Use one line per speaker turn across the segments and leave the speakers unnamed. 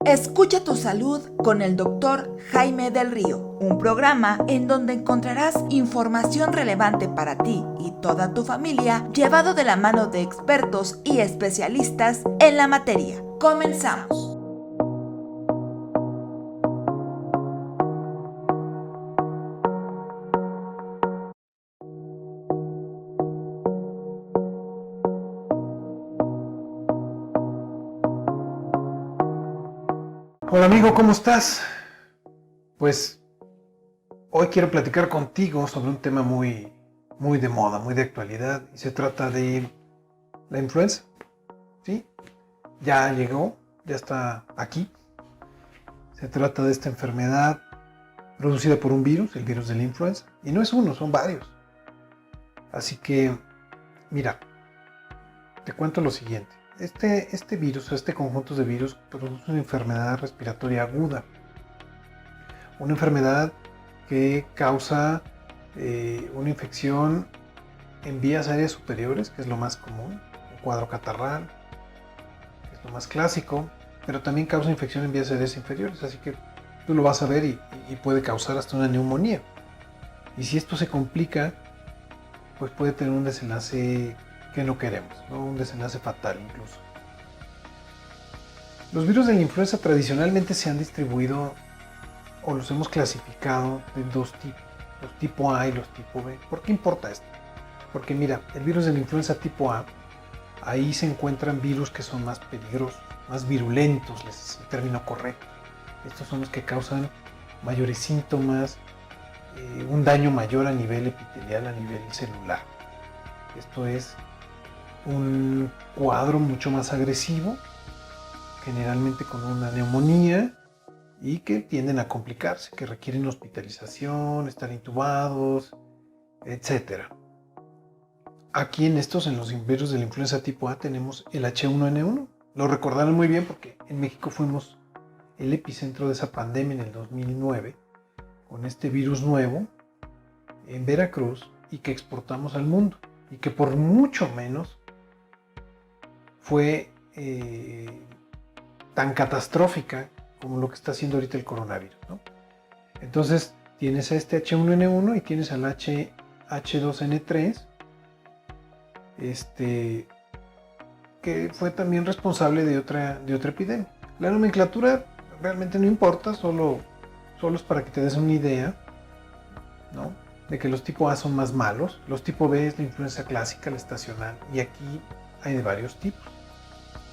Escucha tu salud con el doctor Jaime del Río, un programa en donde encontrarás información relevante para ti y toda tu familia, llevado de la mano de expertos y especialistas en la materia. Comenzamos.
Hola amigo, ¿cómo estás? Pues hoy quiero platicar contigo sobre un tema muy de moda, muy de actualidad, y se trata de la influenza. ¿Sí? Ya llegó, ya está aquí. Se trata de esta enfermedad producida por un virus, el virus de la influenza, y no es uno, son varios. Así que, mira, te cuento lo siguiente. Este virus, este conjunto de virus, produce una enfermedad respiratoria aguda. Una enfermedad que causa una infección en vías aéreas superiores, que es lo más común, un cuadro catarral, que es lo más clásico, pero también causa infección en vías aéreas inferiores, así que tú lo vas a ver y puede causar hasta una neumonía. Y si esto se complica, pues puede tener un desenlace que no queremos, ¿no? Un desenlace fatal incluso. Los virus de la influenza tradicionalmente se han distribuido o los hemos clasificado de dos tipos, los tipo A y los tipo B. ¿Por qué importa esto? Porque mira, el virus de la influenza tipo A, ahí se encuentran virus que son más peligrosos, más virulentos, es el término correcto. Estos son los que causan mayores síntomas, un daño mayor a nivel epitelial, a nivel celular. Esto es un cuadro mucho más agresivo, generalmente con una neumonía, y que tienden a complicarse, que requieren hospitalización, estar intubados, etc. Aquí en los virus de la influenza tipo A, tenemos el H1N1. Lo recordaron muy bien porque en México fuimos el epicentro de esa pandemia en el 2009, con este virus nuevo en Veracruz y que exportamos al mundo, y que por mucho menos fue tan catastrófica como lo que está haciendo ahorita el coronavirus, ¿no? Entonces tienes a este H1N1 y tienes al H2N3, que fue también responsable de otra epidemia. La nomenclatura realmente no importa, solo es para que te des una idea, ¿no?, de que los tipo A son más malos. Los tipo B es la influenza clásica, la estacional, y aquí hay de varios tipos.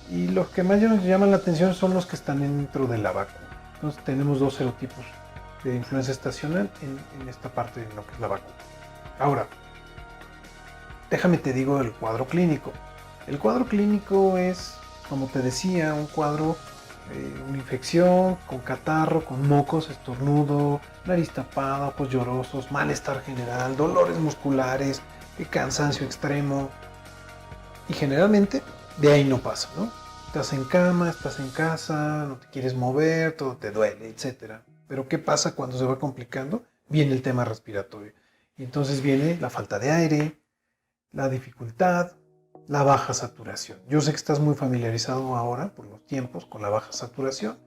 Y los que más nos llaman la atención son los que están dentro de la vacuna. Entonces tenemos dos serotipos de influenza estacional en esta parte de lo que es la vacuna. Ahora, déjame te digo el cuadro clínico. El cuadro clínico es, como te decía, un cuadro, una infección con catarro, con mocos, estornudo, nariz tapada, ojos llorosos, malestar general, dolores musculares, cansancio extremo. Y generalmente de ahí no pasa, ¿no? Estás en cama, estás en casa, no te quieres mover, todo te duele, etc. Pero ¿qué pasa cuando se va complicando? Viene el tema respiratorio. Y entonces viene la falta de aire, la dificultad, la baja saturación. Yo sé que estás muy familiarizado ahora, por los tiempos, con la baja saturación.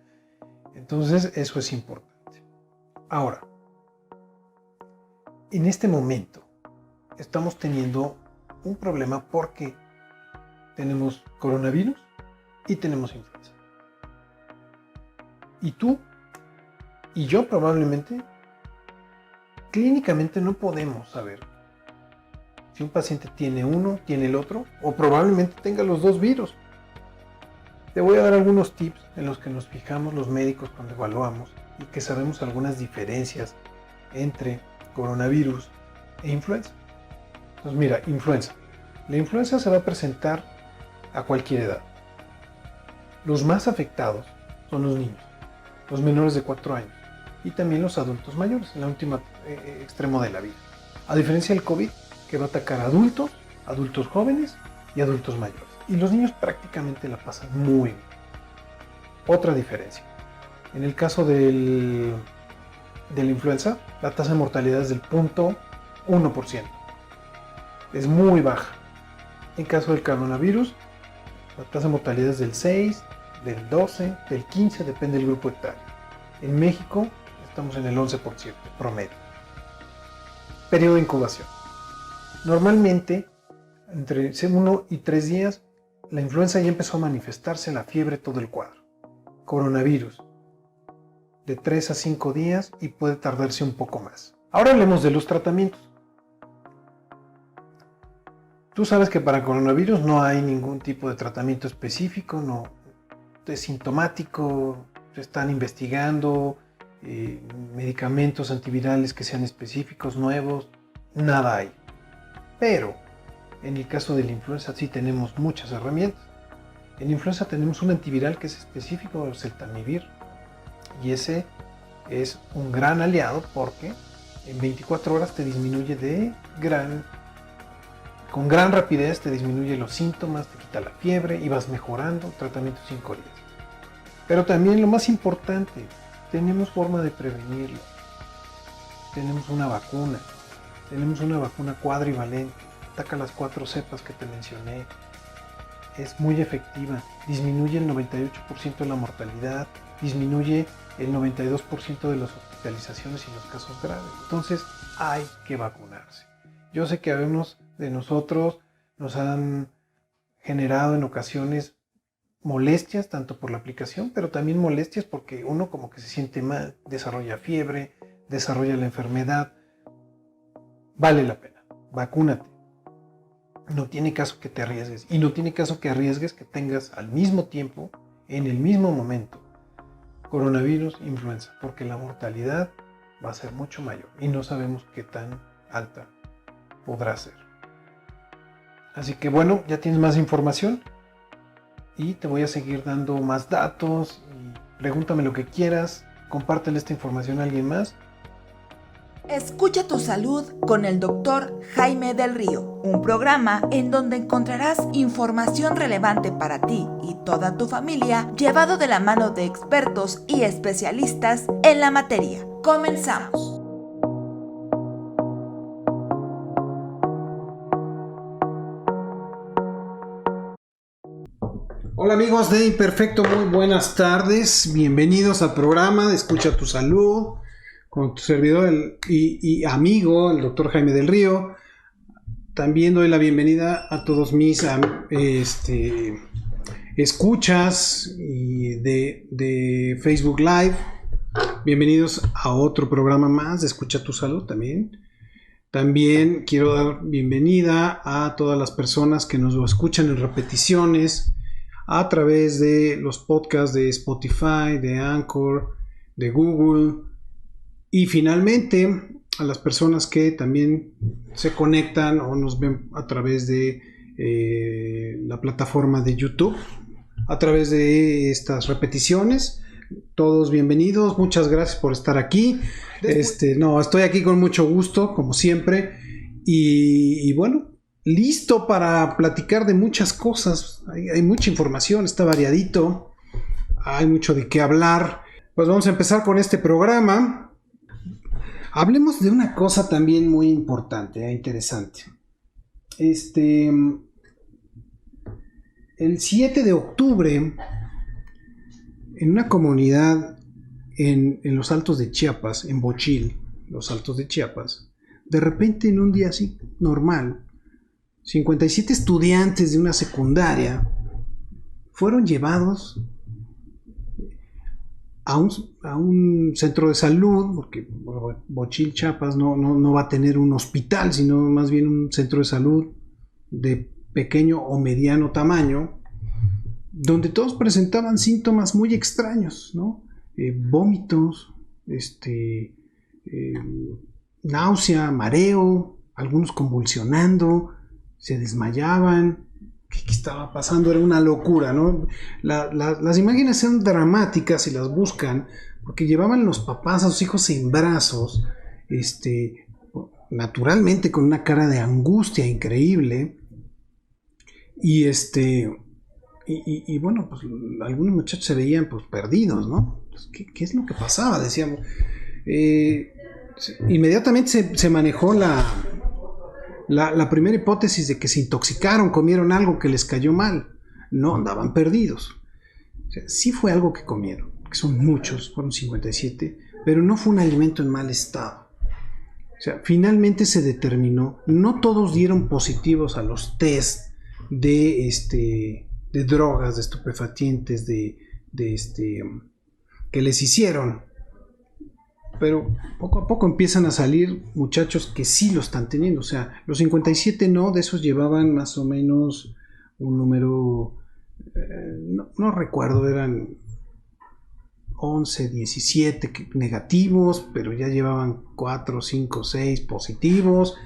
Entonces eso es importante. Ahora, en este momento estamos teniendo un problema porque tenemos coronavirus y tenemos influenza. Y tú y yo probablemente, clínicamente no podemos saber si un paciente tiene uno, tiene el otro, o probablemente tenga los dos virus. Te voy a dar algunos tips en los que nos fijamos los médicos cuando evaluamos y que sabemos algunas diferencias entre coronavirus e influenza. Entonces mira, influenza. La influenza se va a presentar a cualquier edad. Los más afectados son los niños, los menores de 4 años y también los adultos mayores, en la última extremo de la vida. A diferencia del COVID, que va a atacar a adultos, adultos jóvenes y adultos mayores. Y los niños prácticamente la pasan muy bien. Otra diferencia. En el caso de la influenza, la tasa de mortalidad es del 0.1%. Es muy baja. En caso del coronavirus, la tasa de mortalidad es del 6, del 12, del 15, depende del grupo etario. En México estamos en el 11% promedio. Periodo de incubación. Normalmente, entre 1 y 3 días, la influenza ya empezó a manifestarse, la fiebre, todo el cuadro. Coronavirus. De 3 a 5 días y puede tardarse un poco más. Ahora hablemos de los tratamientos. Tú sabes que para coronavirus no hay ningún tipo de tratamiento específico, no es sintomático, se están investigando medicamentos antivirales que sean específicos, nuevos, nada hay. Pero en el caso de la influenza sí tenemos muchas herramientas. En la influenza tenemos un antiviral que es específico, el Celtamivir, y ese es un gran aliado porque en 24 horas te disminuye con gran rapidez, te disminuye los síntomas, te quita la fiebre y vas mejorando, tratamiento 5 días. Pero también lo más importante, tenemos forma de prevenirlo. Tenemos una vacuna cuadrivalente, ataca las 4 cepas que te mencioné. Es muy efectiva, disminuye el 98% de la mortalidad, disminuye el 92% de las hospitalizaciones y los casos graves. Entonces hay que vacunarse. Yo sé que algunos de nosotros nos han generado en ocasiones molestias, tanto por la aplicación, pero también molestias porque uno como que se siente mal, desarrolla fiebre, desarrolla la enfermedad. Vale la pena, vacúnate. No tiene caso que te arriesgues, y no tiene caso que arriesgues que tengas al mismo tiempo, en el mismo momento, coronavirus, influenza, porque la mortalidad va a ser mucho mayor y no sabemos qué tan alta podrá ser. Así que bueno, ya tienes más información y te voy a seguir dando más datos. Y pregúntame lo que quieras, compártele esta información a alguien más.
Escucha tu salud con el Dr. Jaime del Río, un programa en donde encontrarás información relevante para ti y toda tu familia, llevado de la mano de expertos y especialistas en la materia. Comenzamos.
Hola amigos de Imperfecto, muy buenas tardes. Bienvenidos al programa de Escucha tu Salud con tu servidor y amigo, el Dr. Jaime del Río. También doy la bienvenida a todos mis escuchas de Facebook Live. Bienvenidos a otro programa más de Escucha tu Salud también. También quiero dar bienvenida a todas las personas que nos escuchan en repeticiones a través de los podcasts de Spotify, de Anchor, de Google. Y finalmente a las personas que también se conectan o nos ven a través de la plataforma de YouTube, a través de estas repeticiones. Todos bienvenidos, muchas gracias por estar aquí. Estoy aquí con mucho gusto, como siempre. Y bueno, listo para platicar de muchas cosas. Hay mucha información, está variadito, hay mucho de qué hablar. Pues vamos a empezar con este programa. Hablemos de una cosa también muy importante e interesante. El 7 de octubre, en una comunidad en los Altos de Chiapas, en Bochil, los Altos de Chiapas, de repente en un día así normal, 57 estudiantes de una secundaria fueron llevados a un centro de salud, porque Bochil, Chiapas no va a tener un hospital, sino más bien un centro de salud de pequeño o mediano tamaño, donde todos presentaban síntomas muy extraños, ¿no? Vómitos, náusea, mareo, algunos convulsionando, se desmayaban. ¿Qué estaba pasando? Era una locura, ¿no? Las imágenes son dramáticas si las buscan, porque llevaban los papás a sus hijos en brazos, naturalmente con una cara de angustia increíble. Y bueno, pues algunos muchachos se veían pues perdidos, ¿no? Pues, ¿qué es lo que pasaba? Decíamos. Inmediatamente se manejó la primera hipótesis de que se intoxicaron, comieron algo que les cayó mal. No, andaban perdidos.
O sea, sí fue algo que comieron, que son muchos, fueron 57, pero no fue un alimento en mal estado. O sea, finalmente se determinó, no todos dieron positivos a los test de drogas, de estupefacientes, que les hicieron, pero poco a poco empiezan a salir muchachos que sí lo están teniendo. O sea, los 57 no, de esos llevaban más o menos un número, no recuerdo, eran 11, 17 negativos, pero ya llevaban 4, 5, 6 positivos.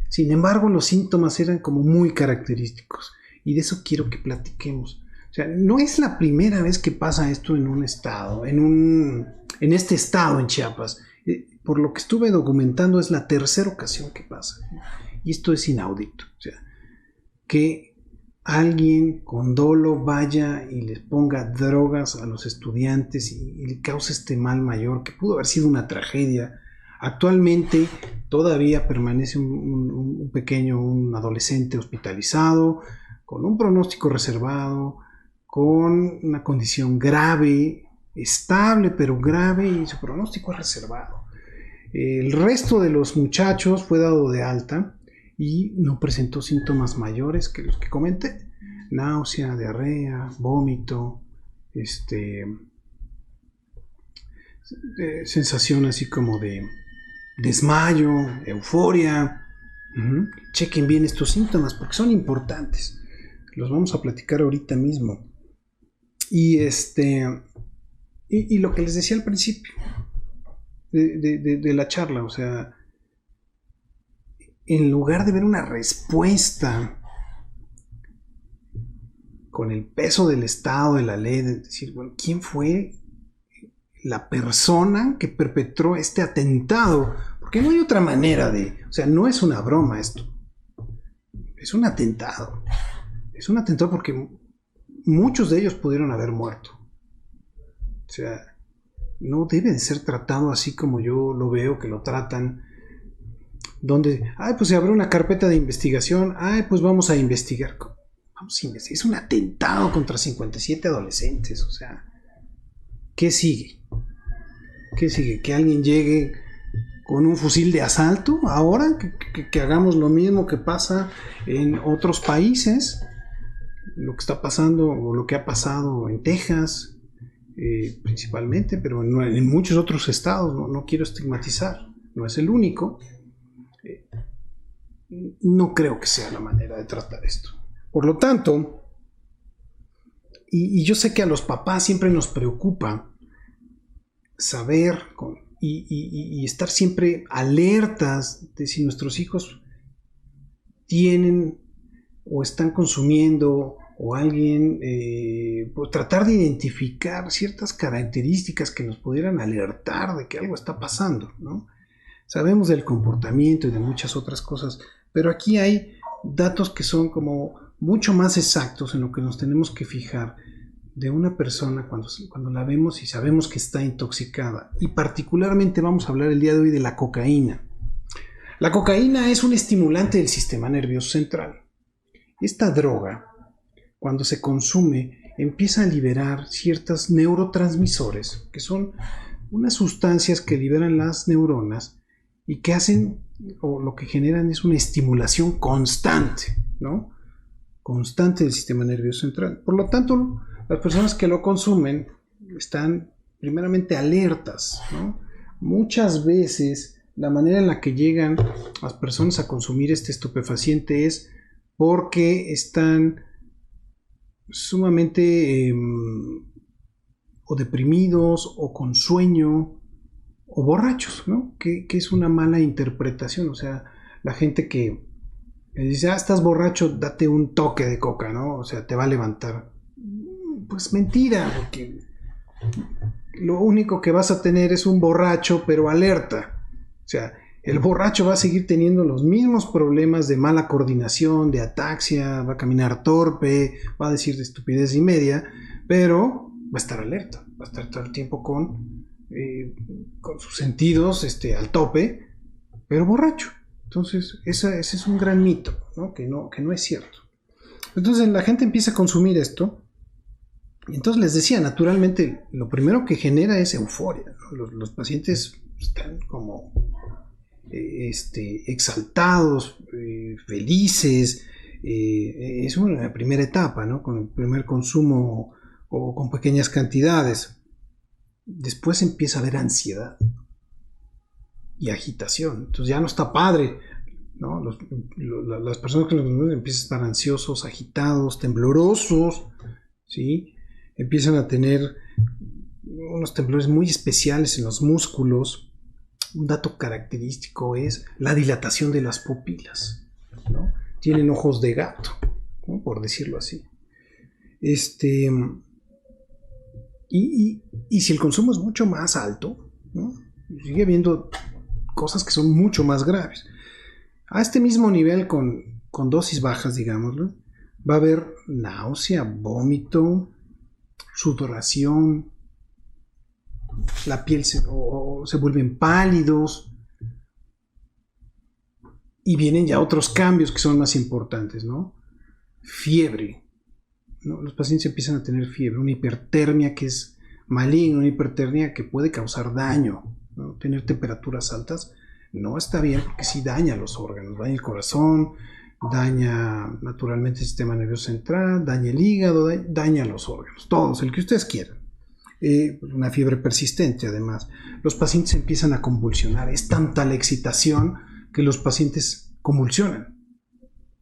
Sin embargo, los síntomas eran como muy característicos, y de eso quiero que platiquemos. O sea, no es la primera vez que pasa esto en un estado, en este estado, en Chiapas. Por lo que estuve documentando, es la tercera ocasión que pasa. Y esto es inaudito. O sea, que alguien con dolo vaya y les ponga drogas a los estudiantes y le cause este mal mayor, que pudo haber sido una tragedia. Actualmente todavía permanece un adolescente hospitalizado, con un pronóstico reservado, con una condición grave, estable pero grave, y su pronóstico es reservado. El resto de los muchachos fue dado de alta y no presentó síntomas mayores que los que comenté: náusea, diarrea, vómito, sensación así como de desmayo, euforia. Chequen bien estos síntomas porque son importantes. Los vamos a platicar ahorita mismo. Y lo que les decía al principio de la charla, o sea, en lugar de ver una respuesta con el peso del Estado, de la ley, de decir, bueno, ¿quién fue la persona que perpetró este atentado? Porque no hay otra manera o sea, no es una broma esto. Es un atentado. Es un atentado porque muchos de ellos pudieron haber muerto. O sea, no debe de ser tratado así como yo lo veo que lo tratan, donde, pues se abre una carpeta de investigación, pues vamos a investigar. Vamos a investigar. Es un atentado contra 57 adolescentes. O sea, ¿qué sigue? ¿Qué sigue? ¿Que alguien llegue con un fusil de asalto ahora? ¿Que hagamos lo mismo que pasa en otros países? Lo que está pasando, o lo que ha pasado en Texas, principalmente, pero en muchos otros estados. No quiero estigmatizar, no es el único. No creo que sea la manera de tratar esto. Por lo tanto, y yo sé que a los papás siempre nos preocupa saber y estar siempre alertas de si nuestros hijos tienen o están consumiendo, o alguien, pues tratar de identificar ciertas características que nos pudieran alertar de que algo está pasando, ¿no? Sabemos del comportamiento y de muchas otras cosas, pero aquí hay datos que son como mucho más exactos en lo que nos tenemos que fijar de una persona cuando la vemos y sabemos que está intoxicada. Y particularmente vamos a hablar el día de hoy de la cocaína. La cocaína es un estimulante del sistema nervioso central. Esta droga, cuando se consume, empieza a liberar ciertos neurotransmisores, que son unas sustancias que liberan las neuronas y que hacen, o lo que generan es una estimulación constante, ¿no? Constante del sistema nervioso central. Por lo tanto, las personas que lo consumen están primeramente alertas, ¿no? Muchas veces la manera en la que llegan las personas a consumir este estupefaciente es porque están sumamente o deprimidos, o con sueño, o borrachos, ¿no? Que es una mala interpretación. O sea, la gente que dice, estás borracho, date un toque de coca, ¿no? O sea, te va a levantar. Pues mentira, porque lo único que vas a tener es un borracho, pero alerta. O sea, el borracho va a seguir teniendo los mismos problemas de mala coordinación, de ataxia, va a caminar torpe, va a decir de estupidez y media, pero va a estar alerta, va a estar todo el tiempo con sus sentidos al tope, pero borracho. Entonces, ese es un gran mito, ¿no? Que no es cierto. Entonces, la gente empieza a consumir esto Entonces les decía, naturalmente, lo primero que genera es euforia, ¿no? Los pacientes están como exaltados, felices. Es una primera etapa, ¿no? Con el primer consumo o con pequeñas cantidades. Después empieza a haber ansiedad y agitación. Entonces ya no está padre, ¿no? Las personas que lo consumen empiezan a estar ansiosos, agitados, temblorosos, ¿sí? Empiezan a tener unos temblores muy especiales en los músculos. Un dato característico es la dilatación de las pupilas, ¿no? Tienen ojos de gato, ¿no? Por decirlo así. Y si el consumo es mucho más alto, ¿no? Sigue habiendo cosas que son mucho más graves. A este mismo nivel, con dosis bajas, digámoslo, va a haber náusea, vómito, sudoración, la piel se vuelven pálidos, y vienen ya otros cambios que son más importantes, ¿no? Fiebre, ¿no? Los pacientes empiezan a tener fiebre, una hipertermia que es maligna, una hipertermia que puede causar daño, ¿no? Tener temperaturas altas no está bien porque sí daña los órganos, daña el corazón, daña naturalmente el sistema nervioso central, daña el hígado, daña los órganos, todos, el que ustedes quieran. Una fiebre persistente además. Los pacientes empiezan a convulsionar, es tanta la excitación que los pacientes convulsionan.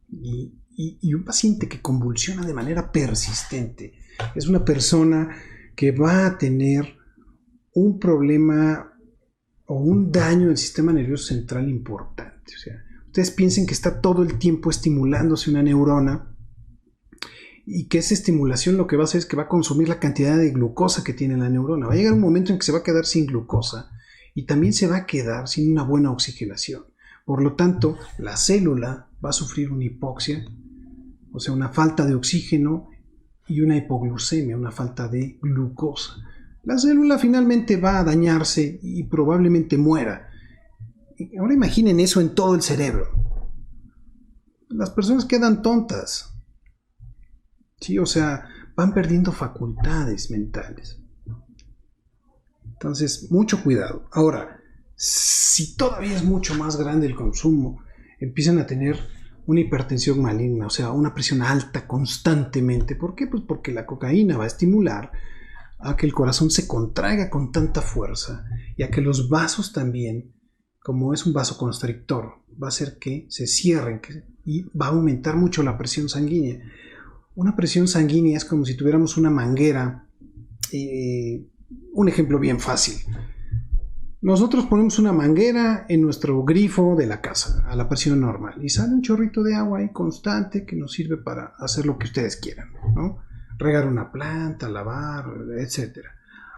Y un paciente que convulsiona de manera persistente es una persona que va a tener un problema o un daño del sistema nervioso central importante. O sea, ustedes piensen que está todo el tiempo estimulándose una neurona y que esa estimulación lo que va a hacer es que va a consumir la cantidad de glucosa que tiene la neurona. Va a llegar un momento en que se va a quedar sin glucosa y también se va a quedar sin una buena oxigenación. Por lo tanto, la célula va a sufrir una hipoxia, o sea, una falta de oxígeno, y una hipoglucemia, una falta de glucosa. La célula finalmente va a dañarse y probablemente muera. Ahora imaginen eso en todo el cerebro. Las personas quedan tontas. Sí, o sea, van perdiendo facultades mentales. Entonces, mucho cuidado. Ahora, si todavía es mucho más grande el consumo, empiezan a tener una hipertensión maligna, o sea, una presión alta constantemente. ¿Por qué? Pues porque la cocaína va a estimular a que el corazón se contraiga con tanta fuerza y a que los vasos también, como es un vasoconstrictor, va a hacer que se cierren y va a aumentar mucho la presión sanguínea. Una presión sanguínea es como si tuviéramos una manguera. Un ejemplo bien fácil. Nosotros ponemos una manguera en nuestro grifo de la casa a la presión normal y sale un chorrito de agua ahí constante que nos sirve para hacer lo que ustedes quieran, ¿no? Regar una planta, lavar, etc.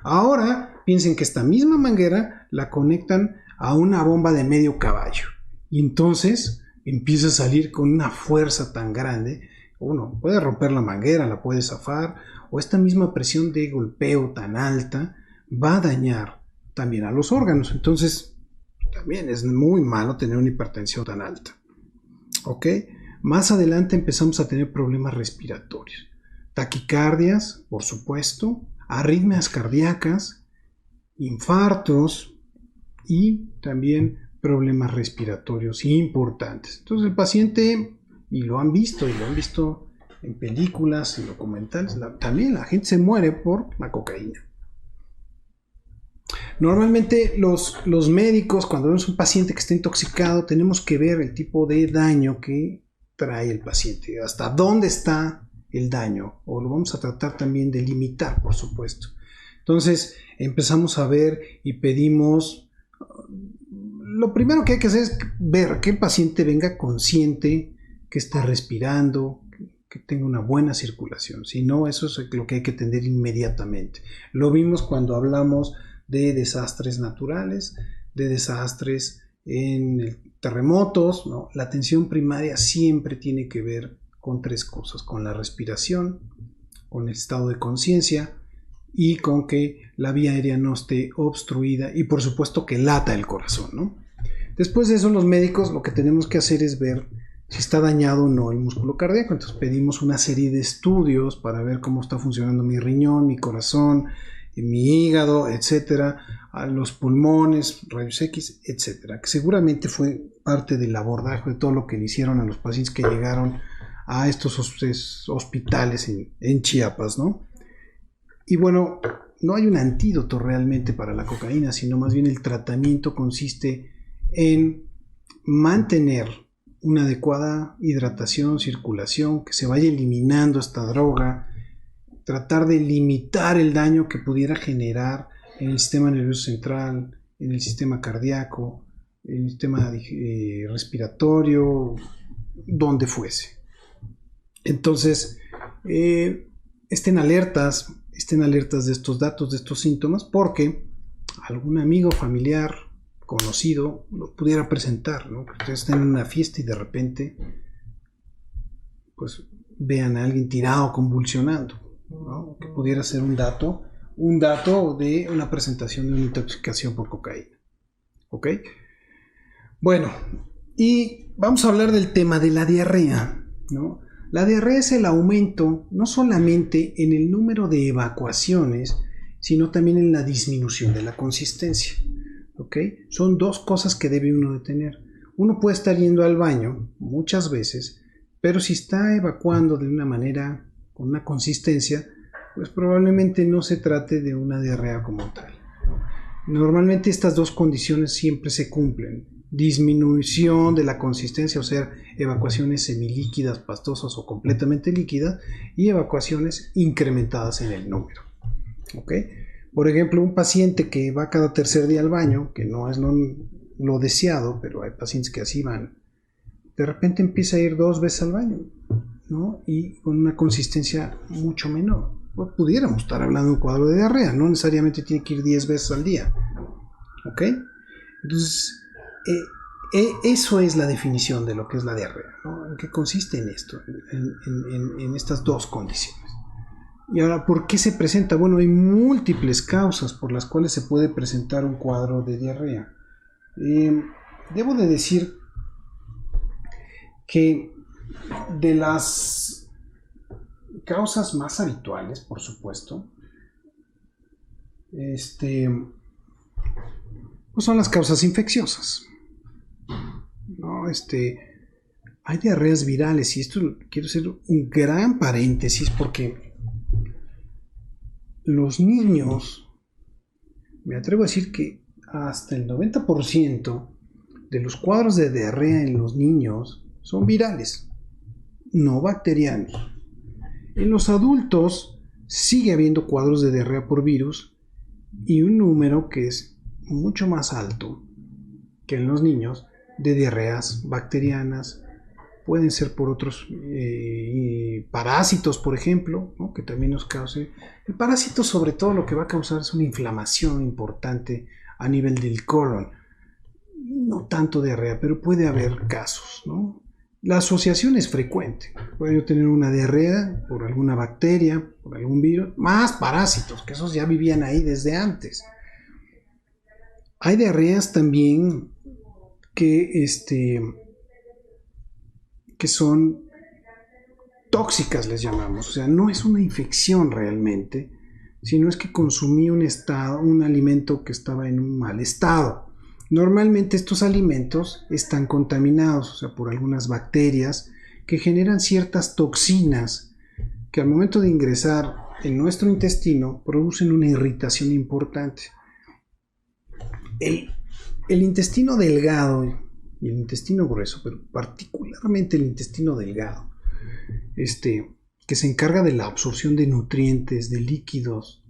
Ahora piensen que esta misma manguera la conectan a una bomba de medio caballo y entonces empieza a salir con una fuerza tan grande. Uno puede romper la manguera, la puede zafar, o esta misma presión de golpeo tan alta va a dañar también a los órganos. Entonces, también es muy malo tener una hipertensión tan alta. ¿Ok? Más adelante empezamos a tener problemas respiratorios. Taquicardias, por supuesto, arritmias cardíacas, infartos y también problemas respiratorios importantes. Entonces, el paciente, y lo han visto en películas, en documentales, también la gente se muere por la cocaína. Normalmente los médicos, cuando vemos un paciente que está intoxicado, tenemos que ver el tipo de daño que trae el paciente, hasta dónde está el daño, o lo vamos a tratar también de limitar, por supuesto. Entonces empezamos a ver y pedimos, lo primero que hay que hacer es ver que el paciente venga consciente, que esté respirando, que tenga una buena circulación. Si no, eso es lo que hay que atender inmediatamente. Lo vimos cuando hablamos de desastres naturales, de desastres en terremotos, ¿no? La atención primaria siempre tiene que ver con tres cosas: con la respiración, con el estado de conciencia y con que la vía aérea no esté obstruida y por supuesto que lata el corazón, ¿no? Después de eso, los médicos lo que tenemos que hacer es ver si está dañado o no el músculo cardíaco. Entonces pedimos una serie de estudios para ver cómo está funcionando mi riñón, mi corazón, mi hígado, etcétera, a los pulmones, rayos X, etcétera, que seguramente fue parte del abordaje de todo lo que le hicieron a los pacientes que llegaron a estos hospitales en Chiapas, ¿no? Y bueno, no hay un antídoto realmente para la cocaína, sino más bien el tratamiento consiste en mantener una adecuada hidratación, circulación, que se vaya eliminando esta droga, tratar de limitar el daño que pudiera generar en el sistema nervioso central, en el sistema cardíaco, en el sistema respiratorio, donde fuese. Entonces, estén alertas de estos datos, de estos síntomas, porque algún amigo, familiar, conocido, lo pudiera presentar, ¿no? Que ustedes estén en una fiesta y de repente, pues, vean a alguien tirado, convulsionando, ¿no? Que pudiera ser un dato de una presentación de una intoxicación por cocaína. ¿Ok? Bueno, y vamos a hablar del tema de la diarrea, ¿no? La diarrea es el aumento no solamente en el número de evacuaciones, sino también en la disminución de la consistencia. ¿Ok? Son dos cosas que debe uno de tener. Uno puede estar yendo al baño muchas veces, pero si está evacuando de una manera con una consistencia, pues probablemente no se trate de una diarrea como tal. Normalmente estas dos condiciones siempre se cumplen. Disminución de la consistencia, o sea, evacuaciones semilíquidas, pastosas o completamente líquidas, y evacuaciones incrementadas en el número. ¿Ok? Por ejemplo, un paciente que va cada tercer día al baño, que no es lo deseado, pero hay pacientes que así van, de repente empieza a ir 2 veces al baño, ¿no? Y con una consistencia mucho menor. Pues pudiéramos estar hablando de un cuadro de diarrea, no necesariamente tiene que ir 10 veces al día. ¿Ok? Entonces, eso es la definición de lo que es la diarrea, ¿no? ¿En qué consiste en esto? En estas dos condiciones. Y ahora, ¿por qué se presenta? Bueno, hay múltiples causas por las cuales se puede presentar un cuadro de diarrea. Debo de decir que de las causas más habituales, por supuesto, pues son las causas infecciosas, ¿no? Hay diarreas virales, y esto quiero hacer un gran paréntesis porque los niños, me atrevo a decir que hasta el 90% de los cuadros de diarrea en los niños son virales, no bacterianos. En los adultos sigue habiendo cuadros de diarrea por virus y un número que es mucho más alto que en los niños de diarreas bacterianas. Pueden ser por otros parásitos, por ejemplo, ¿no? Que también nos cause. El parásito, sobre todo, lo que va a causar es una inflamación importante a nivel del colon. No tanto diarrea, pero puede haber casos, ¿no? La asociación es frecuente. Puede yo tener una diarrea por alguna bacteria, por algún virus, más parásitos, que esos ya vivían ahí desde antes. Hay diarreas también que son tóxicas, les llamamos. O sea, no es una infección realmente, sino es que consumí un alimento que estaba en un mal estado. Normalmente estos alimentos están contaminados, o sea, por algunas bacterias que generan ciertas toxinas que al momento de ingresar en nuestro intestino producen una irritación importante. El intestino delgado y el intestino grueso, pero particularmente el intestino delgado, que se encarga de la absorción de nutrientes, de líquidos,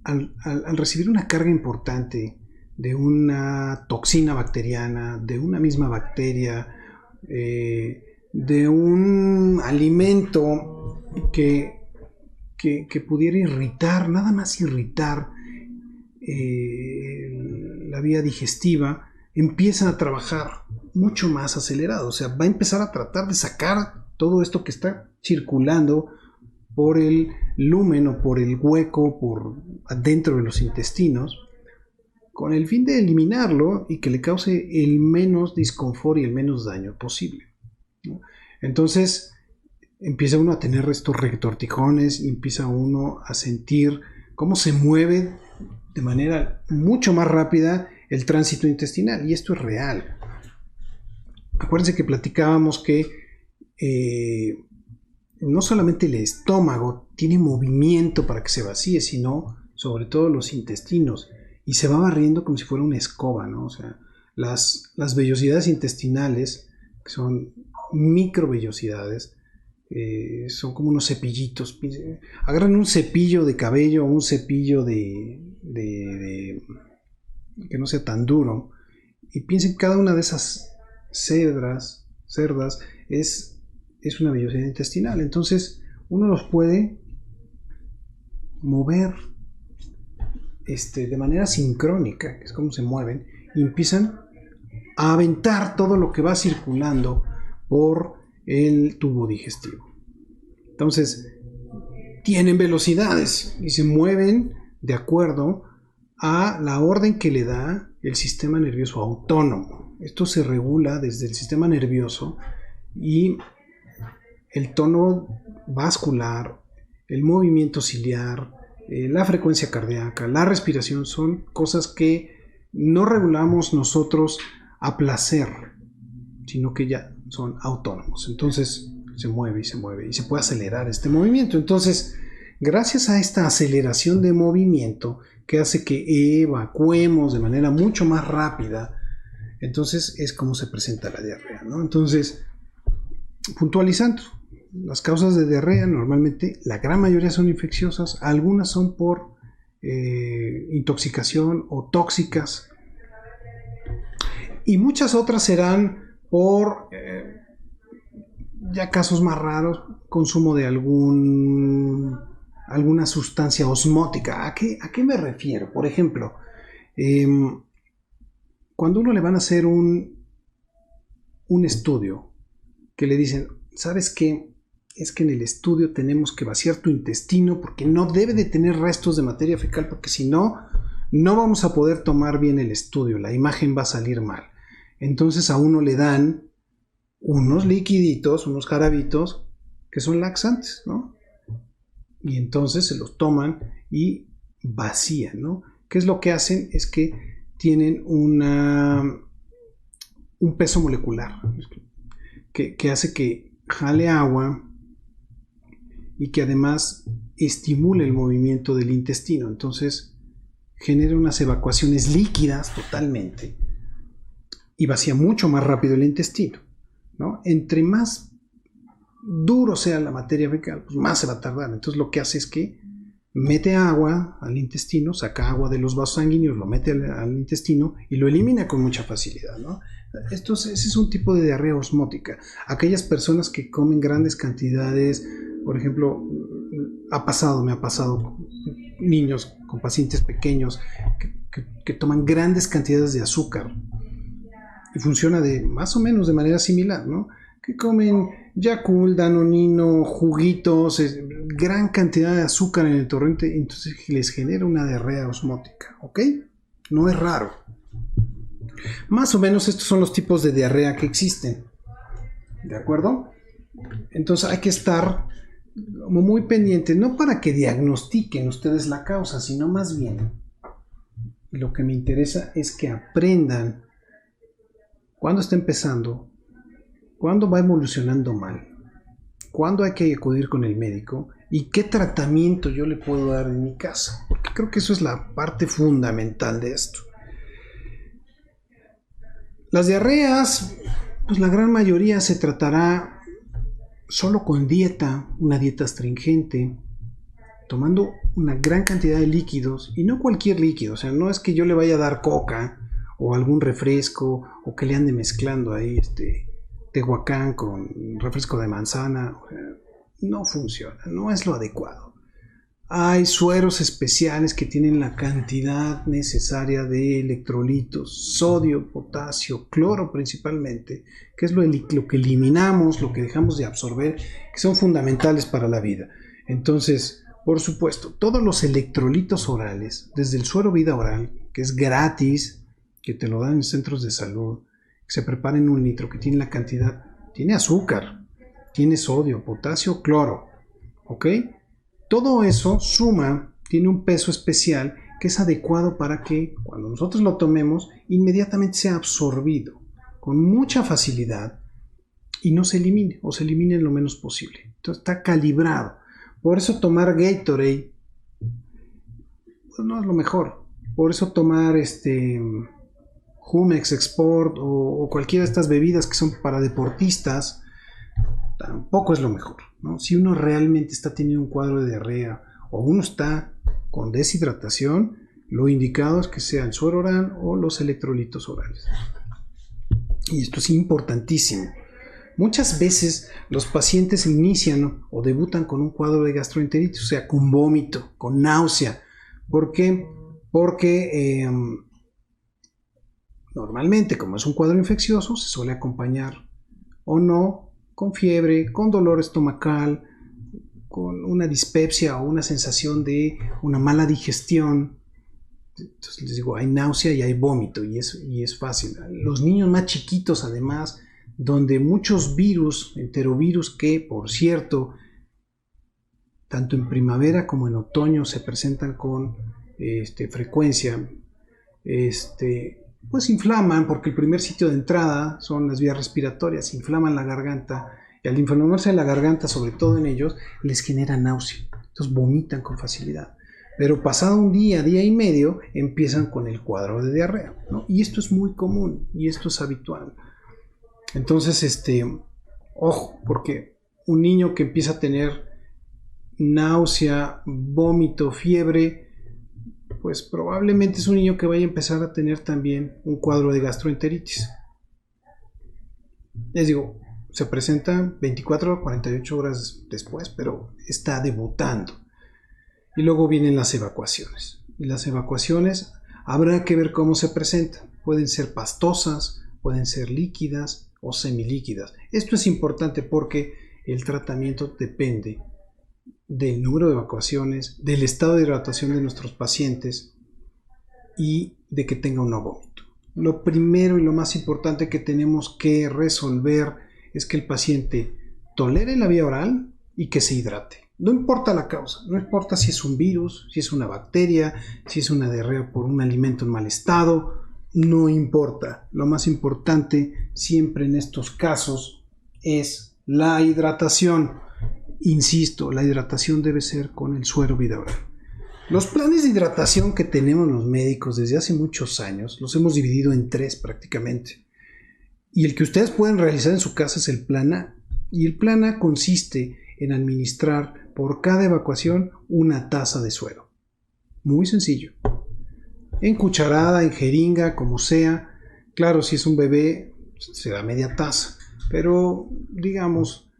al recibir una carga importante de una toxina bacteriana, de una misma bacteria, de un alimento que pudiera irritar, nada más irritar la vía digestiva, empieza a trabajar mucho más acelerado. O sea, va a empezar a tratar de sacar todo esto que está circulando por el lumen o por el hueco, por adentro de los intestinos, con el fin de eliminarlo y que le cause el menos disconfort y el menos daño posible, ¿no? Entonces empieza uno a tener estos retortijones y empieza uno a sentir cómo se mueve de manera mucho más rápida el tránsito intestinal, y esto es real. Acuérdense que platicábamos que no solamente el estómago tiene movimiento para que se vacíe, sino sobre todo los intestinos, y se va barriendo como si fuera una escoba, ¿no? O sea, las vellosidades intestinales, que son microvellosidades, son como unos cepillitos. Agarran un cepillo de cabello o un cepillo de que no sea tan duro, y piensen que cada una de esas cerdas es una vellosidad intestinal. Entonces uno los puede mover de manera sincrónica, que es como se mueven, y empiezan a aventar todo lo que va circulando por el tubo digestivo. Entonces tienen velocidades y se mueven de acuerdo a la orden que le da el sistema nervioso autónomo. Esto se regula desde el sistema nervioso, y el tono vascular, el movimiento ciliar, la frecuencia cardíaca, la respiración son cosas que no regulamos nosotros a placer, sino que ya son autónomos. Entonces se mueve y se mueve y se puede acelerar este movimiento. Entonces, gracias a esta aceleración de movimiento que hace que evacuemos de manera mucho más rápida, entonces es como se presenta la diarrea, ¿no? Entonces, puntualizando, las causas de diarrea normalmente, la gran mayoría son infecciosas, algunas son por intoxicación o tóxicas, y muchas otras serán por ya casos más raros, consumo de alguna sustancia osmótica. ¿A qué me refiero? Por ejemplo, cuando uno le van a hacer un estudio, que le dicen, ¿sabes qué? Es que en el estudio tenemos que vaciar tu intestino porque no debe de tener restos de materia fecal, porque si no, no vamos a poder tomar bien el estudio, la imagen va a salir mal. Entonces a uno le dan unos liquiditos, unos jarabitos que son laxantes, ¿no? Y entonces se los toman y vacían, ¿no? ¿Qué es lo que hacen? Es que tienen un peso molecular que hace que jale agua y que además estimule el movimiento del intestino. Entonces genera unas evacuaciones líquidas totalmente y vacía mucho más rápido el intestino, ¿no? Entre más duro sea la materia fecal, pues más se va a tardar. Entonces lo que hace es que mete agua al intestino, saca agua de los vasos sanguíneos, lo mete al intestino y lo elimina con mucha facilidad, ¿no? Ese es un tipo de diarrea osmótica. Aquellas personas que comen grandes cantidades, por ejemplo, me ha pasado niños con pacientes pequeños que toman grandes cantidades de azúcar, y funciona más o menos de manera similar, ¿no? Que comen Yakult, Danonino, juguitos, gran cantidad de azúcar en el torrente, entonces les genera una diarrea osmótica, ¿ok? No es raro. Más o menos estos son los tipos de diarrea que existen, ¿de acuerdo? Entonces hay que estar como muy pendientes, no para que diagnostiquen ustedes la causa, sino más bien lo que me interesa es que aprendan cuándo está empezando, cuándo va evolucionando mal, cuándo hay que acudir con el médico y qué tratamiento yo le puedo dar en mi casa, porque creo que eso es la parte fundamental de esto. Las diarreas, pues la gran mayoría se tratará solo con dieta, una dieta astringente, tomando una gran cantidad de líquidos, y no cualquier líquido, o sea, no es que yo le vaya a dar coca o algún refresco, o que le ande mezclando ahí Tehuacán con refresco de manzana. O sea, no funciona, no es lo adecuado. Hay sueros especiales que tienen la cantidad necesaria de electrolitos, sodio, potasio, cloro principalmente, que es lo que eliminamos, lo que dejamos de absorber, que son fundamentales para la vida. Entonces, por supuesto, todos los electrolitos orales, desde el suero vida oral, que es gratis, que te lo dan en centros de salud, que se prepara en 1 litro, que tiene la cantidad, tiene azúcar, tiene sodio, potasio, cloro, ¿ok? Todo eso suma, tiene un peso especial que es adecuado para que cuando nosotros lo tomemos, inmediatamente sea absorbido con mucha facilidad y no se elimine, o se elimine lo menos posible. Entonces está calibrado. Por eso tomar Gatorade pues no es lo mejor. Por eso tomar Jumex Export o cualquiera de estas bebidas que son para deportistas tampoco es lo mejor, ¿no? Si uno realmente está teniendo un cuadro de diarrea o uno está con deshidratación, lo indicado es que sea el suero oral o los electrolitos orales. Y esto es importantísimo. Muchas veces los pacientes inician o debutan con un cuadro de gastroenteritis, o sea, con vómito, con náusea. ¿Por qué? Porque normalmente, como es un cuadro infeccioso, se suele acompañar o no con fiebre, con dolor estomacal, con una dispepsia o una sensación de una mala digestión. Entonces les digo, hay náusea y hay vómito y es fácil. Los niños más chiquitos, además, donde muchos virus, enterovirus, que por cierto, tanto en primavera como en otoño se presentan con frecuencia, pues inflaman, porque el primer sitio de entrada son las vías respiratorias, inflaman la garganta, y al inflamarse la garganta, sobre todo en ellos, les genera náusea, entonces vomitan con facilidad. Pero pasado un día, día y medio, empiezan con el cuadro de diarrea, ¿no? Y esto es muy común, y esto es habitual. Entonces, ojo, porque un niño que empieza a tener náusea, vómito, fiebre, pues probablemente es un niño que vaya a empezar a tener también un cuadro de gastroenteritis. Les digo, se presenta 24 a 48 horas después, pero está debutando. Y luego vienen las evacuaciones. Y las evacuaciones habrá que ver cómo se presentan. Pueden ser pastosas, pueden ser líquidas o semilíquidas. Esto es importante porque el tratamiento depende del número de evacuaciones, del estado de hidratación de nuestros pacientes y de que tenga un no vómito. Lo primero y lo más importante que tenemos que resolver es que el paciente tolere la vía oral y que se hidrate. No importa la causa, no importa si es un virus, si es una bacteria, si es una diarrea por un alimento en mal estado, no importa. Lo más importante siempre en estos casos es la hidratación. Insisto, la hidratación debe ser con el suero bideoral. Los planes de hidratación que tenemos los médicos desde hace muchos años los hemos dividido en 3 prácticamente. Y el que ustedes pueden realizar en su casa es el plan A. Y el plan A consiste en administrar por cada evacuación una taza de suero. Muy sencillo. En cucharada, en jeringa, como sea. Claro, si es un bebé, será media taza. Pero, digamos,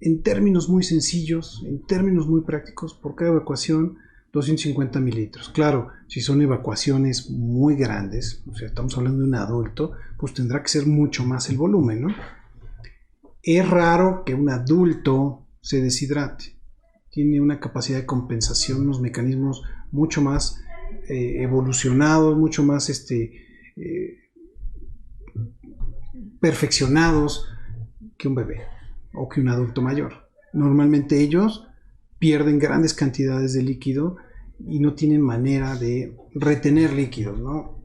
en términos muy sencillos, en términos muy prácticos, por cada evacuación, 250 mililitros. Claro, si son evacuaciones muy grandes, o sea, estamos hablando de un adulto, pues tendrá que ser mucho más el volumen, ¿no? Es raro que un adulto se deshidrate. Tiene una capacidad de compensación, unos mecanismos mucho más evolucionados, mucho más perfeccionados que un bebé o que un adulto mayor. Normalmente ellos pierden grandes cantidades de líquido y no tienen manera de retener líquidos, ¿no?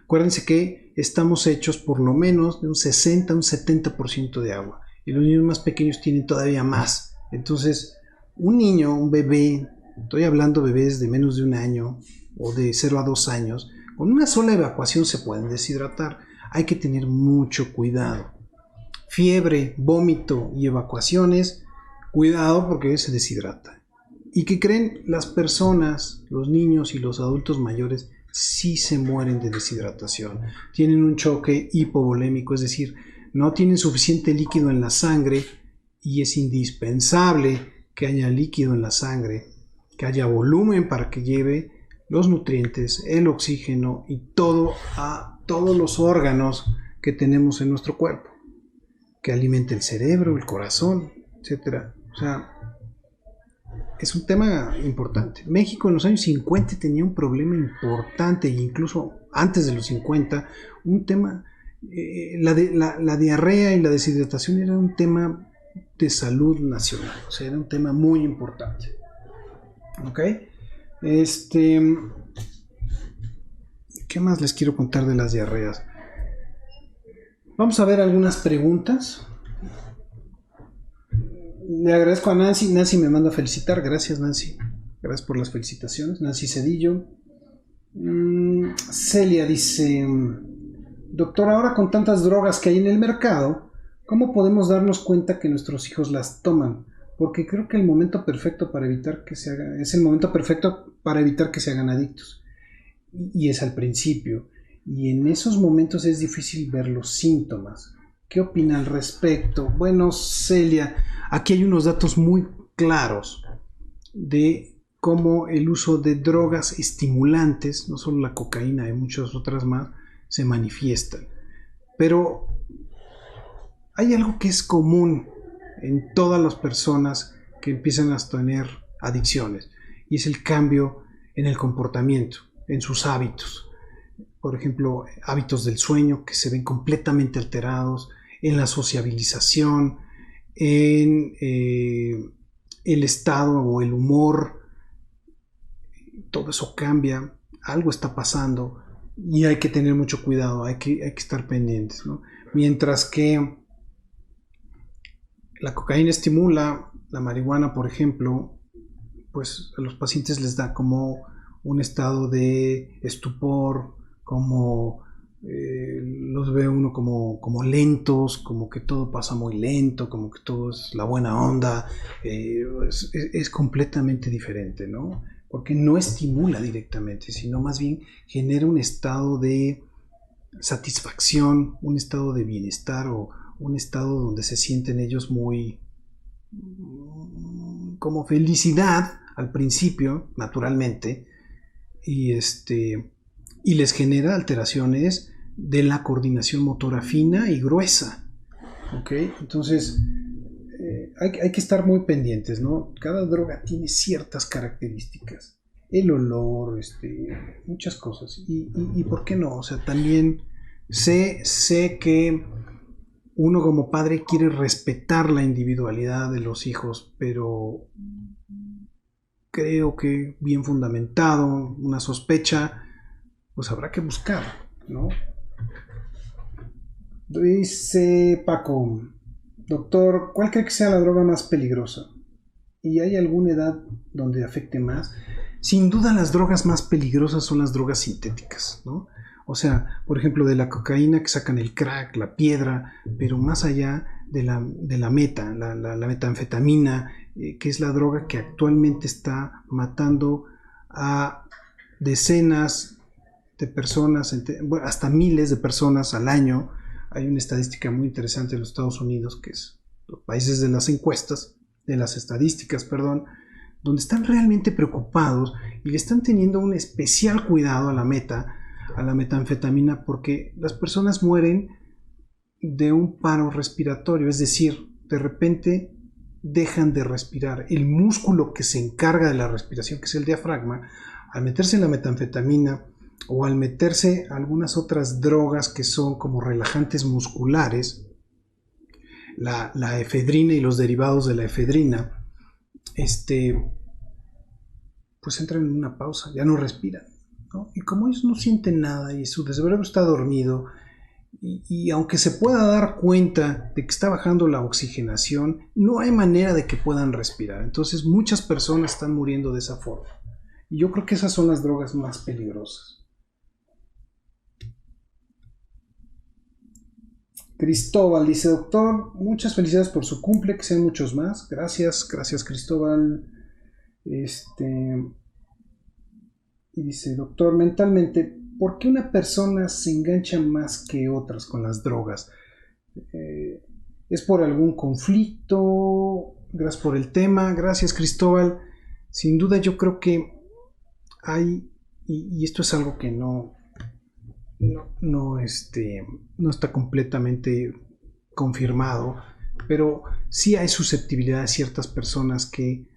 Acuérdense que estamos hechos por lo menos de un 60 a un 70% de agua y los niños más pequeños tienen todavía más. Entonces, un niño, un bebé, estoy hablando de bebés de menos de 1 año o de 0 a 2 años, con una sola evacuación se pueden deshidratar. Hay que tener mucho cuidado. Fiebre, vómito y evacuaciones, cuidado porque se deshidrata. ¿Y qué creen? Las personas, los niños y los adultos mayores sí se mueren de deshidratación. Tienen un choque hipovolémico, es decir, no tienen suficiente líquido en la sangre y es indispensable que haya líquido en la sangre, que haya volumen para que lleve los nutrientes, el oxígeno y todo a todos los órganos que tenemos en nuestro cuerpo, que alimente el cerebro, el corazón, etc. O sea, es un tema importante. México en los años 50 tenía un problema importante, e incluso antes de los 50, un tema, la diarrea y la deshidratación era un tema de salud nacional, o sea, era un tema muy importante. ¿Ok? ¿Qué más les quiero contar de las diarreas? Vamos a ver algunas preguntas. Le agradezco a Nancy. Nancy me manda a felicitar. Gracias, Nancy. Gracias por las felicitaciones. Nancy Cedillo. Celia dice: doctor, ahora con tantas drogas que hay en el mercado, ¿cómo podemos darnos cuenta que nuestros hijos las toman? Porque creo que el momento perfecto para evitar que se hagan, es el momento perfecto para evitar que se hagan adictos. Y es al principio. Y en esos momentos es difícil ver los síntomas. ¿Qué opina al respecto? Bueno, Celia, aquí hay unos datos muy claros de cómo el uso de drogas estimulantes, no solo la cocaína, hay muchas otras más, se manifiestan. Pero hay algo que es común en todas las personas que empiezan a tener adicciones, y es el cambio en el comportamiento, en sus hábitos. Por ejemplo, hábitos del sueño que se ven completamente alterados, en la sociabilización, en el estado o el humor. Todo eso cambia, algo está pasando y hay que tener mucho cuidado, hay que estar pendientes, ¿no? Mientras que la cocaína estimula, la marihuana, por ejemplo, pues a los pacientes les da como un estado de estupor, como los ve uno como lentos, como que todo pasa muy lento, como que todo es la buena onda, es completamente diferente, ¿no? Porque no estimula directamente, sino más bien genera un estado de satisfacción, un estado de bienestar o un estado donde se sienten ellos muy como felicidad al principio, naturalmente, y les genera alteraciones de la coordinación motora fina y gruesa. ¿Ok? Entonces hay que estar muy pendientes, ¿no? Cada droga tiene ciertas características, el olor, muchas cosas, y ¿por qué no? O sea, también sé que uno como padre quiere respetar la individualidad de los hijos, pero creo que bien fundamentado, una sospecha, pues habrá que buscar, ¿no? Dice Paco: doctor, ¿cuál cree que sea la droga más peligrosa? ¿Y hay alguna edad donde afecte más? Sin duda las drogas más peligrosas son las drogas sintéticas, ¿no? O sea, por ejemplo, de la cocaína que sacan el crack, la piedra, pero más allá de la metanfetamina, que es la droga que actualmente está matando a decenas de personas, hasta miles de personas al año. Hay una estadística muy interesante en los Estados Unidos, que es los países de las encuestas, de las estadísticas, perdón, donde están realmente preocupados y le están teniendo un especial cuidado a la metanfetamina, porque las personas mueren de un paro respiratorio, es decir, de repente dejan de respirar. El músculo que se encarga de la respiración, que es el diafragma, al meterse en la metanfetamina o al meterse algunas otras drogas que son como relajantes musculares, la efedrina y los derivados de la efedrina, pues entran en una pausa, ya no respiran, ¿no? Y como ellos no sienten nada y su cerebro está dormido, y aunque se pueda dar cuenta de que está bajando la oxigenación, no hay manera de que puedan respirar. Entonces muchas personas están muriendo de esa forma. Y yo creo que esas son las drogas más peligrosas. Cristóbal dice: doctor, muchas felicidades por su cumple, que sean muchos más. Gracias Cristóbal. Y dice: doctor, mentalmente, ¿por qué una persona se engancha más que otras con las drogas? ¿Es por algún conflicto? Gracias por el tema. Gracias, Cristóbal. Sin duda yo creo que hay, y esto es algo que no está completamente confirmado, pero sí hay susceptibilidad de ciertas personas que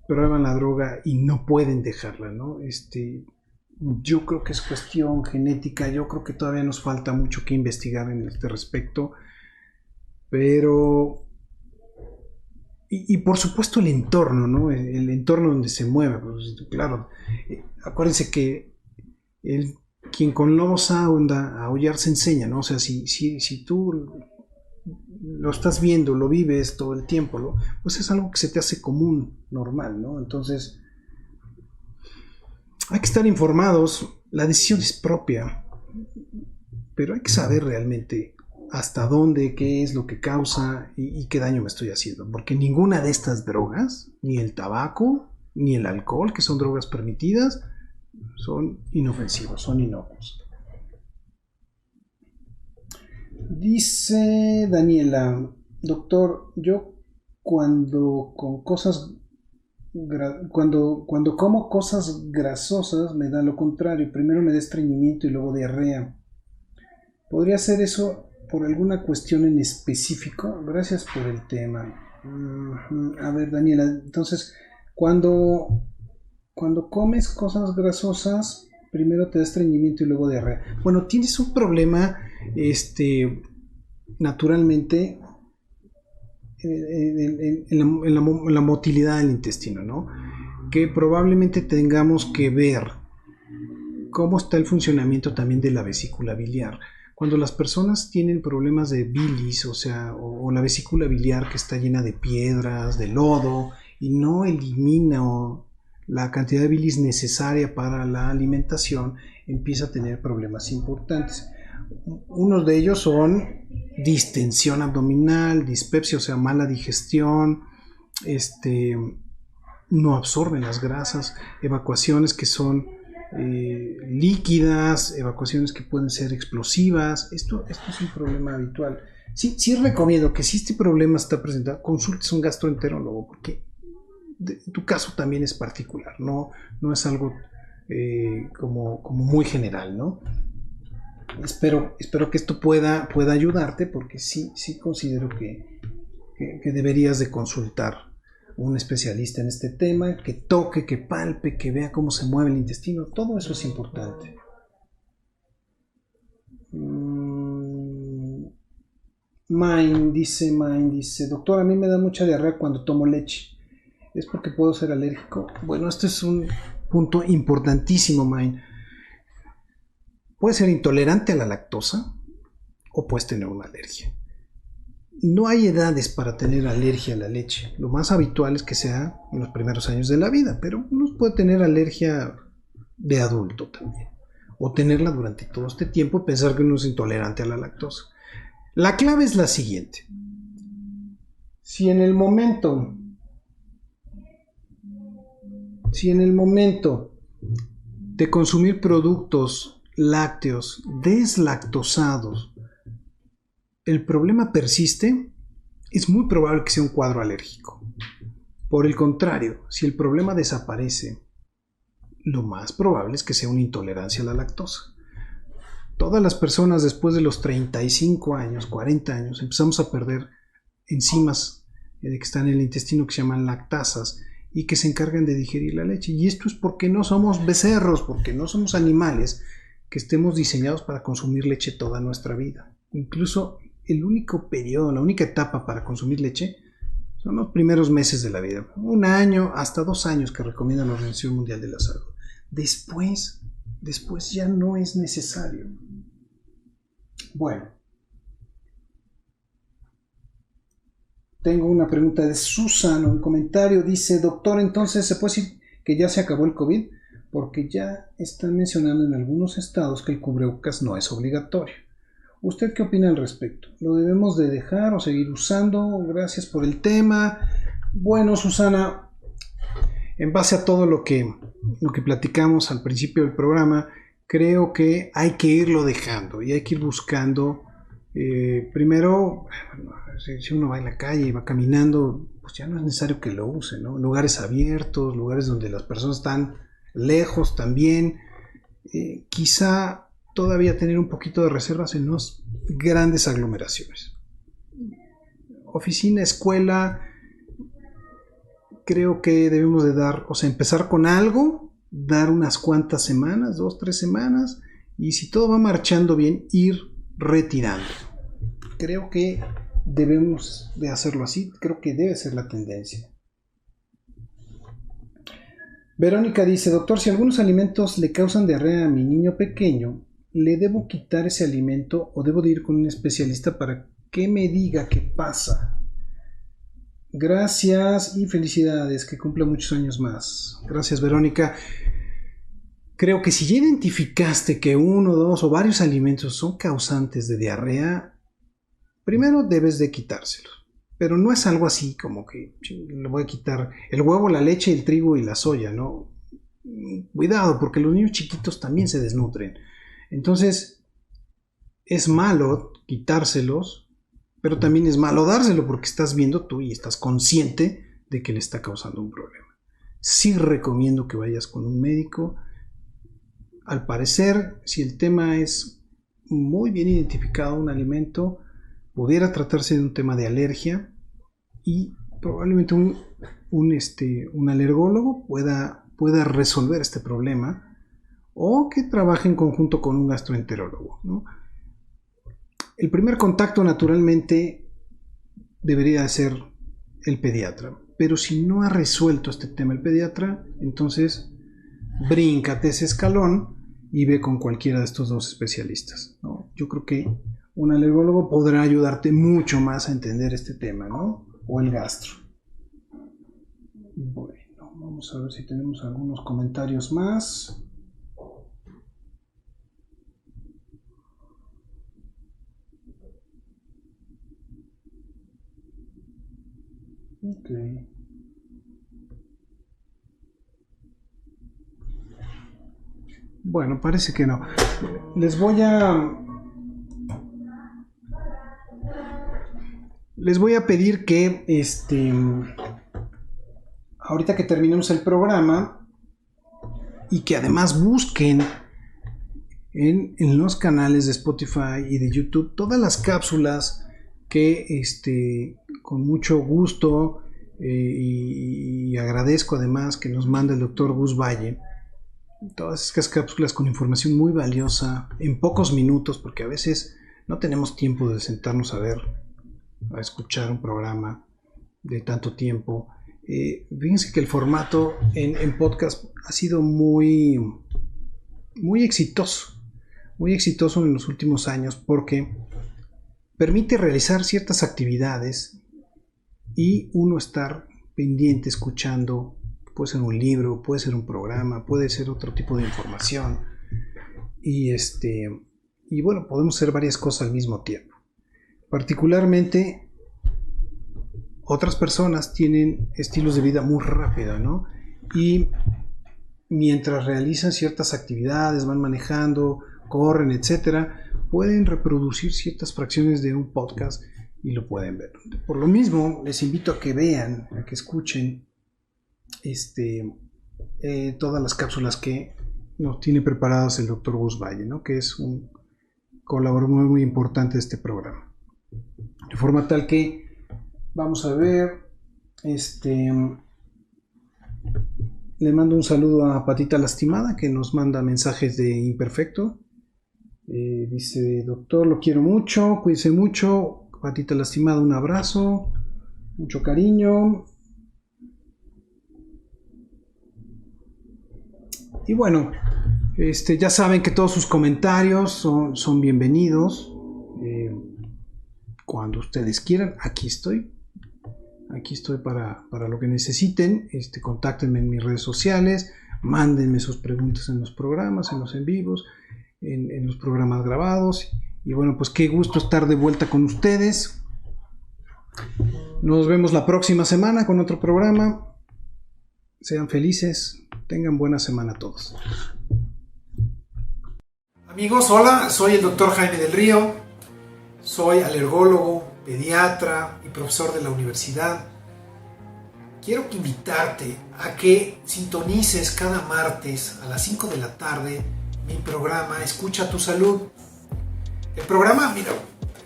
prueban la droga y no pueden dejarla, ¿no? Yo creo que es cuestión genética, yo creo que todavía nos falta mucho que investigar en este respecto, pero... Y por supuesto el entorno, ¿no? El entorno donde se mueve, pues, claro. Acuérdense que quien con lobos anda, a aullar se enseña, ¿no? O sea, si tú lo estás viendo, lo vives todo el tiempo, ¿no? Pues es algo que se te hace común, normal, ¿no? Entonces, hay que estar informados, la decisión es propia, pero hay que saber realmente hasta dónde, qué es lo que causa y qué daño me estoy haciendo, porque ninguna de estas drogas, ni el tabaco, ni el alcohol, que son drogas permitidas, son inofensivos, son inocuos. Dice Daniela, doctor, yo cuando como cosas grasosas me da lo contrario, primero me da estreñimiento y luego diarrea. ¿Podría ser eso por alguna cuestión en específico? Gracias por el tema. A ver, Daniela, entonces, cuando comes cosas grasosas, primero te da estreñimiento y luego diarrea. Bueno, tienes un problema, naturalmente, en la motilidad del intestino, ¿no? Que probablemente tengamos que ver cómo está el funcionamiento también de la vesícula biliar. Cuando las personas tienen problemas de bilis, o sea, o la vesícula biliar que está llena de piedras, de lodo, y no elimina la cantidad de bilis necesaria para la alimentación, empieza a tener problemas importantes. Unos de ellos son distensión abdominal, dispepsia, o sea, mala digestión, no absorben las grasas, evacuaciones que son líquidas, evacuaciones que pueden ser explosivas. Esto es un problema habitual. Sí recomiendo que si este problema está presentado, consultes a un gastroenterólogo, porque tu caso también es particular, no es algo como muy general, ¿no? Espero que esto pueda ayudarte, porque sí considero que deberías de consultar un especialista en este tema, que toque, que palpe, que vea cómo se mueve el intestino. Todo eso es importante. Mine dice, doctor, a mí me da mucha diarrea cuando tomo leche. ¿Es porque puedo ser alérgico? Bueno, este es un punto importantísimo, Mine. Puedes ser intolerante a la lactosa o puedes tener una alergia. No hay edades para tener alergia a la leche. Lo más habitual es que sea en los primeros años de la vida, pero uno puede tener alergia de adulto también, o tenerla durante todo este tiempo y pensar que uno es intolerante a la lactosa. La clave es la siguiente. Si en el momento de consumir productos lácteos deslactosados el problema persiste, es muy probable que sea un cuadro alérgico. Por el contrario, si el problema desaparece, lo más probable es que sea una intolerancia a la lactosa. Todas las personas después de los 35 años, 40 años, empezamos a perder enzimas que están en el intestino que se llaman lactasas y que se encargan de digerir la leche. Y esto es porque no somos becerros, porque no somos animales que estemos diseñados para consumir leche toda nuestra vida. Incluso el único periodo, la única etapa para consumir leche son los primeros meses de la vida. 1 año hasta 2 años que recomienda la Organización Mundial de la Salud. Después ya no es necesario. Bueno. Tengo una pregunta de Susana, un comentario. Dice, doctor, entonces ¿se puede decir que ya se acabó el COVID? Porque ya están mencionando en algunos estados que el cubrebocas no es obligatorio. ¿Usted qué opina al respecto? ¿Lo debemos de dejar o seguir usando? Gracias por el tema. Bueno, Susana, en base a todo lo que platicamos al principio del programa, creo que hay que irlo dejando y hay que ir buscando. Primero, si uno va en la calle y va caminando, pues ya no es necesario que lo use, ¿no? Lugares abiertos, lugares donde las personas están lejos también. Quizá todavía tener un poquito de reservas en unas grandes aglomeraciones. Oficina, escuela, creo que debemos de empezar con algo, dar unas cuantas semanas, 2, 3 semanas, y si todo va marchando bien, ir retirando. Creo que debemos de hacerlo así, creo que debe ser la tendencia. Verónica dice, doctor, si algunos alimentos le causan diarrea a mi niño pequeño, ¿le debo quitar ese alimento o debo de ir con un especialista para que me diga qué pasa? Gracias y felicidades, que cumpla muchos años más. Gracias, Verónica. Creo que si ya identificaste que 1, 2 o varios alimentos son causantes de diarrea, primero debes de quitárselos. Pero no es algo así como que le voy a quitar el huevo, la leche, el trigo y la soya, ¿no? Cuidado, porque los niños chiquitos también se desnutren. Entonces, es malo quitárselos, pero también es malo dárselo porque estás viendo tú y estás consciente de que le está causando un problema. Sí recomiendo que vayas con un médico. Al parecer, si el tema es muy bien identificado, un alimento, pudiera tratarse de un tema de alergia y probablemente un alergólogo pueda resolver este problema, o que trabaje en conjunto con un gastroenterólogo, ¿no? El primer contacto naturalmente debería ser el pediatra, pero si no ha resuelto este tema el pediatra, entonces bríncate ese escalón y ve con cualquiera de estos 2 especialistas, ¿no? Yo creo que un alergólogo podrá ayudarte mucho más a entender este tema, ¿no? O el gastro. Bueno, vamos a ver si tenemos algunos comentarios más. Ok. Bueno, parece que no. Les voy a pedir que ahorita que terminemos el programa y que además busquen en los canales de Spotify y de YouTube todas las cápsulas que con mucho gusto y agradezco además que nos manda el doctor Gus Valle, todas estas cápsulas con información muy valiosa en pocos minutos, porque a veces no tenemos tiempo de sentarnos a escuchar un programa de tanto tiempo. Fíjense que el formato en podcast ha sido muy exitoso en los últimos años, porque permite realizar ciertas actividades y uno estar pendiente escuchando. Puede ser un libro, puede ser un programa, puede ser otro tipo de información y bueno, podemos hacer varias cosas al mismo tiempo. Particularmente otras personas tienen estilos de vida muy rápidos, ¿no? Y mientras realizan ciertas actividades, van manejando, corren, etcétera, pueden reproducir ciertas fracciones de un podcast y lo pueden ver. Por lo mismo, les invito a que vean, a que escuchen todas las cápsulas que nos tiene preparadas el doctor Gus Valle, ¿no? Que es un colaborador muy, muy importante de este programa. De forma tal que vamos a ver, le mando un saludo a Patita Lastimada, que nos manda mensajes de imperfecto. Dice, doctor, lo quiero mucho, cuídese mucho. Patita Lastimada, un abrazo, mucho cariño. Y bueno, ya saben que todos sus comentarios son bienvenidos. Cuando ustedes quieran, aquí estoy para lo que necesiten. Contáctenme en mis redes sociales, mándenme sus preguntas en los programas, en los en vivos, en los programas grabados. Y bueno, pues qué gusto estar de vuelta con ustedes. Nos vemos la próxima semana con otro programa. Sean felices, tengan buena semana todos.
Amigos, hola, soy el doctor Jaime del Río. Soy alergólogo, pediatra y profesor de la universidad. Quiero invitarte a que sintonices cada martes a las 5 de la tarde mi programa Escucha tu Salud. El programa, mira,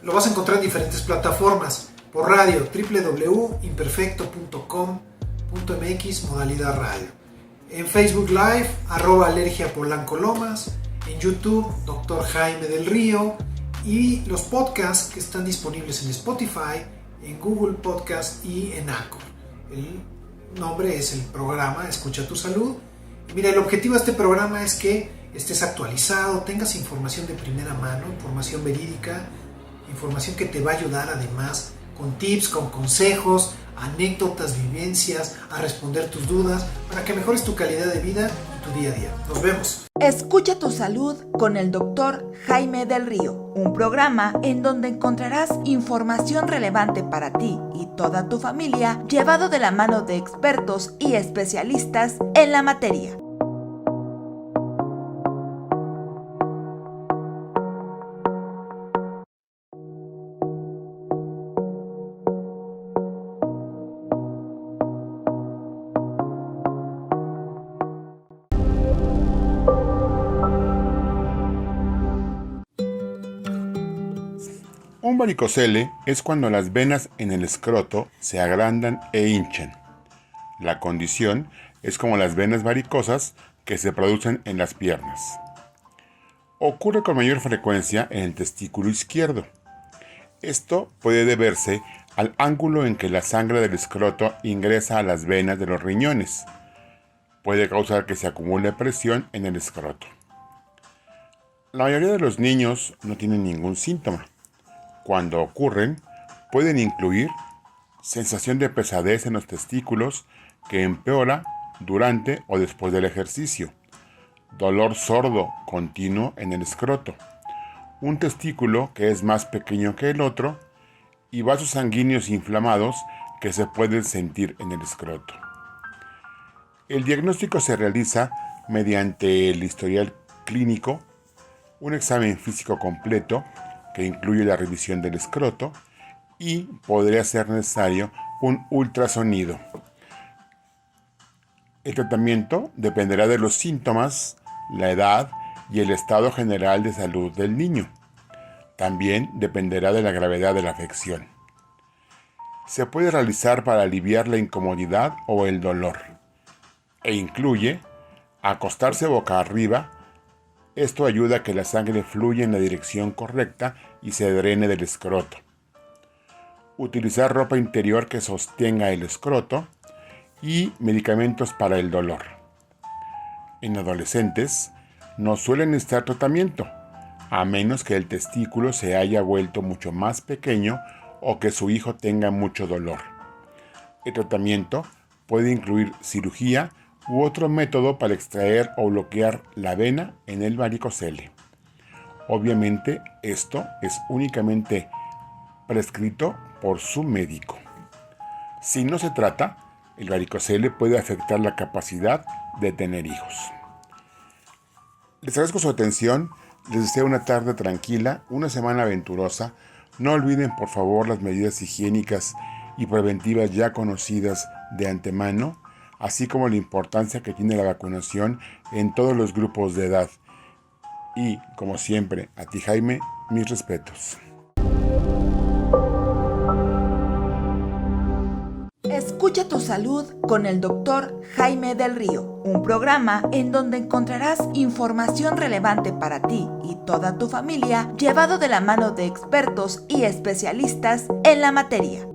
lo vas a encontrar en diferentes plataformas. Por radio, www.imperfecto.com.mx, modalidad radio. En Facebook Live, @alergiapolanco-lomas. En YouTube, Dr. Jaime del Río. Y los podcasts que están disponibles en Spotify, en Google Podcast y en Anchor. El nombre es el programa Escucha tu Salud. Y mira, el objetivo de este programa es que estés actualizado, tengas información de primera mano, información verídica, información que te va a ayudar además con tips, con consejos, anécdotas, vivencias, a responder tus dudas para que mejores tu calidad de vida y tu día a día. Nos vemos.
Escucha tu salud con el Dr. Jaime del Río, un programa en donde encontrarás información relevante para ti y toda tu familia, llevado de la mano de expertos y especialistas en la materia.
Un varicocele es cuando las venas en el escroto se agrandan e hinchan. La condición es como las venas varicosas que se producen en las piernas. Ocurre con mayor frecuencia en el testículo izquierdo. Esto puede deberse al ángulo en que la sangre del escroto ingresa a las venas de los riñones. Puede causar que se acumule presión en el escroto. La mayoría de los niños no tienen ningún síntoma. Cuando ocurren, pueden incluir sensación de pesadez en los testículos que empeora durante o después del ejercicio, dolor sordo continuo en el escroto, un testículo que es más pequeño que el otro y vasos sanguíneos inflamados que se pueden sentir en el escroto. El diagnóstico se realiza mediante el historial clínico, un examen físico completo que incluye la revisión del escroto y podría ser necesario un ultrasonido. El tratamiento dependerá de los síntomas, la edad y el estado general de salud del niño. También dependerá de la gravedad de la afección. Se puede realizar para aliviar la incomodidad o el dolor e incluye acostarse boca arriba. Esto ayuda a que la sangre fluya en la dirección correcta y se drene del escroto. Utilizar ropa interior que sostenga el escroto y medicamentos para el dolor. En adolescentes no suelen necesitar tratamiento, a menos que el testículo se haya vuelto mucho más pequeño o que su hijo tenga mucho dolor. El tratamiento puede incluir cirugía u otro método para extraer o bloquear la vena en el varicocele. Obviamente, esto es únicamente prescrito por su médico. Si no se trata, el varicocele puede afectar la capacidad de tener hijos. Les agradezco su atención, les deseo una tarde tranquila, una semana aventurosa. No olviden por favor las medidas higiénicas y preventivas ya conocidas de antemano, así como la importancia que tiene la vacunación en todos los grupos de edad. Y, como siempre, a ti Jaime, mis respetos.
Escucha tu salud con el Dr. Jaime del Río, un programa en donde encontrarás información relevante para ti y toda tu familia, llevado de la mano de expertos y especialistas en la materia.